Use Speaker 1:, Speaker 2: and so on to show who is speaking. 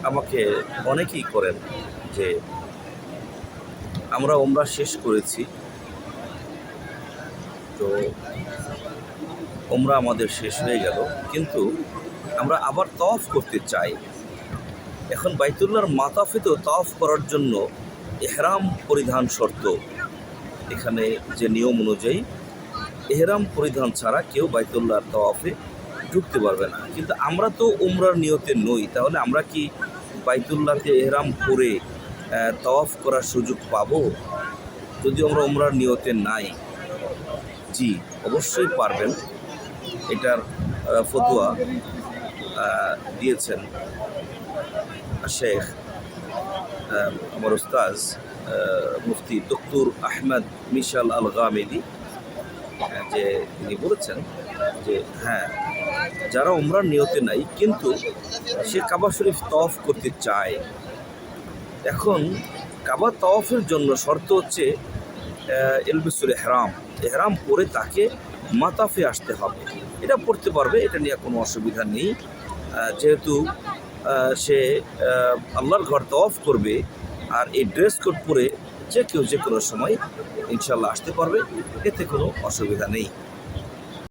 Speaker 1: আমাকে অনেকেই করেন যে আমরা ওমরা শেষ করেছি, তো ওমরা আমাদের শেষ হয়ে গেল, কিন্তু আমরা আবার তওয়াফ করতে চাই। এখন বাইতুল্লাহর মাতাফেতেও তওয়াফ করার জন্য ইহরাম পরিধান শর্ত। এখানে যে নিয়ম অনুযায়ী ইহরাম পরিধান ছাড়া কেউ বাইতুল্লাহর তওয়াফে ঢুকতে পারবে না। কিন্তু আমরা তো উমরার নিয়তে নই, তাহলে আমরা কি বাইতুল্লাহকে ইহরাম করে তওয়াফ করার সুযোগ পাবো যদি আমরা উমরার নিয়তে নাই? জি, অবশ্যই পারবেন। এটার ফতোয়া দিয়েছেন শেখ আমার উস্তাজ মুফতি ডক্টর আহমদ মিশাল আল গামেদি, যে তিনি বলেছেন যে হ্যাঁ, যারা উমরার নিয়তে নাই কিন্তু সে কাবা শরীফ তওয়াফ করতে চায়, এখন কাবা তওয়াফের জন্য শর্ত হচ্ছে এলবিসুল এহরাম, এহরাম পরে তাকে মাতাফে আসতে হবে। এটা পড়তে পারবে, এটা নিয়ে কোনো অসুবিধা নেই। যেহেতু সে আল্লাহর ঘর তওয়াফ করবে, আর এই ড্রেস কোড পরে যে কেউ যে কোনো সময় ইনশাল্লাহ আসতে পারবে, এতে কোনো অসুবিধা নেই।